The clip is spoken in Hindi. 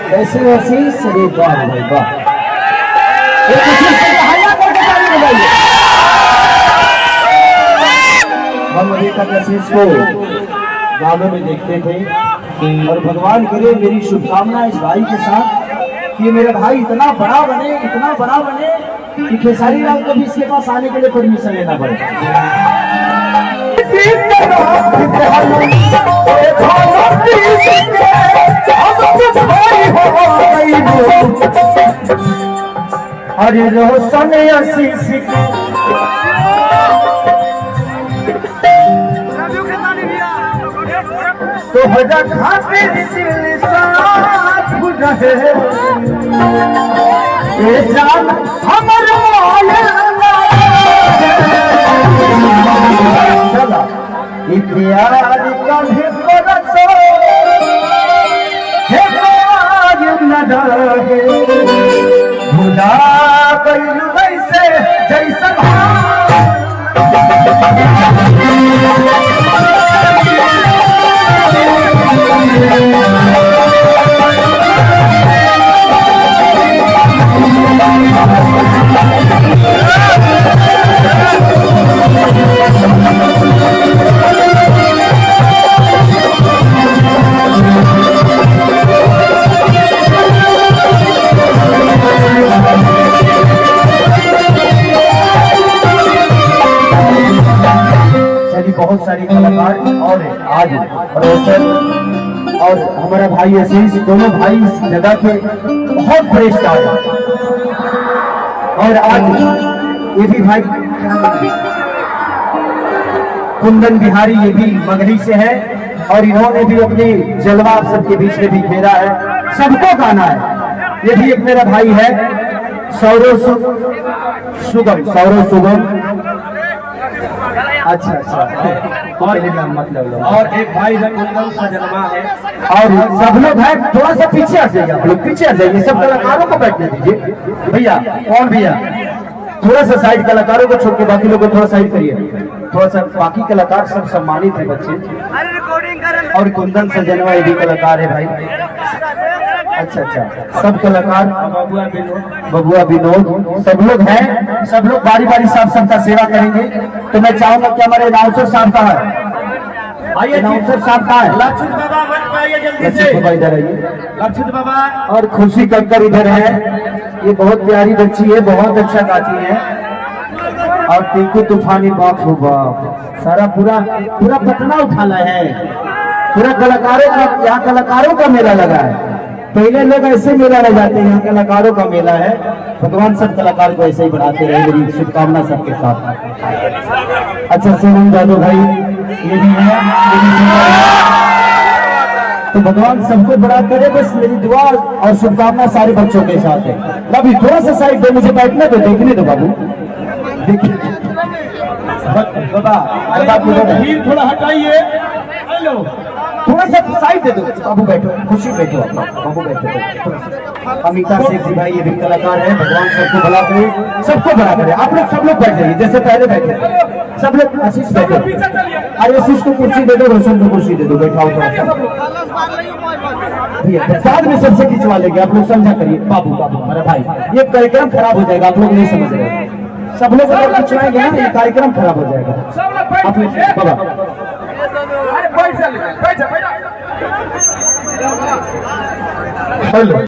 कैसे आशीष रे वाह भाई वाह। एक आशीष को हल्ला करके ताली बजाइए। हम अभी तक आशीष को गानों में देखते थे और भगवान करे मेरी शुभकामना इस भाई के साथ कि मेरा भाई इतना बड़ा बने कि खेसारी लाल को भी इसके पास आने के लिए परमिशन लेना पड़े। अरे रोशन आशीष तो हजा खातिर दिल साथ रहे ए जान हमर मौला चला प्यार कभी करसो हे प्यार न रहे भुला गइल वैसे जैसा बहुत सारी कलाकार और आज रोशन और हमारा भाई आशीष दोनों भाई इस जगह के बहुत बड़े स्टार हैं। और आज ये भी भाई कुंदन बिहारी ये भी मगही से है और इन्होंने भी अपनी जलवा सबके बीच में भी घेरा है। सबको गाना है। ये भी एक मेरा भाई है सौरव सुगम। अच्छा और एक भाई कुंदन सजनमा है और सब लोग हैं। थोड़ा सा पीछे आ जाइए आप लोग, पीछे आ जाइए। सब कलाकारों को बैठने दीजिए भैया। कौन भैया थोड़ा सा साइड, कलाकारों को छोड़ के बाकी लोगों को थोड़ा साइड करिए। थोड़ा सा बाकी कलाकार सब सम्मानित है बच्चे। और कुंदन सजनवा ये भी कलाकार है भाई। अच्छा सब कलाकार बबुआ विनोद सब लोग हैं। सब लोग बारी बारी साहब सबका सेवा करेंगे। तो मैं चाहूंगा कि हमारे अनाउंसर साहब का है, अनाउंसर साहब का है लक्षित बाबा इधर आइए। लक्षित बाबा और खुशी कक्कर इधर है। ये बहुत प्यारी बच्ची है, बहुत अच्छा गाती है। और टीकू तूफानी बाप हो बाप सारा पूरा पटना उठाना है। पूरा कलाकारों का यहाँ कलाकारों का मेला लगा है। पहले लोग ऐसे मेला लगाते हैं, यहाँ कलाकारों का मेला है। भगवान सब कलाकार को ऐसे ही बढ़ाते रहे। मेरी शुभकामना सबके साथ। अच्छा सोनम जादव भाई ये भी है। तो भगवान सबको बड़ा करे, बस मेरी दुआ और शुभकामना सारे बच्चों के साथ है। अभी थोड़ा सा साइड दो, मुझे बैठने दो, देखने दो बाबू। देखिए भीड़ थोड़ा हटाइए। हेलो थोड़ा सा साइड दे दो बाबू, बैठो खुशी बैठो बाबू बैठो। अमिता शेख जी भाई ये भी कलाकार है। भगवान सबको भला करे, सबको भला करे। आप लोग सब लोग बैठ जाइए जैसे पहले बैठे सब लोग। आशीष बैठो, अरे आशीष को कुर्सी दे दो, रोशन को कुर्सी दे दो, बैठाओ थोड़ा सा। बाद में सबसे खिंचवा लेंगे, आप लोग समझा करिए। बाबू हमारा भाई ये कार्यक्रम खराब हो जाएगा, आप लोग नहीं समझ रहे। सब लोग अगर खिंचवाएंगे ना ये कार्यक्रम खराब हो जाएगा। आप लोग बाबा हेलो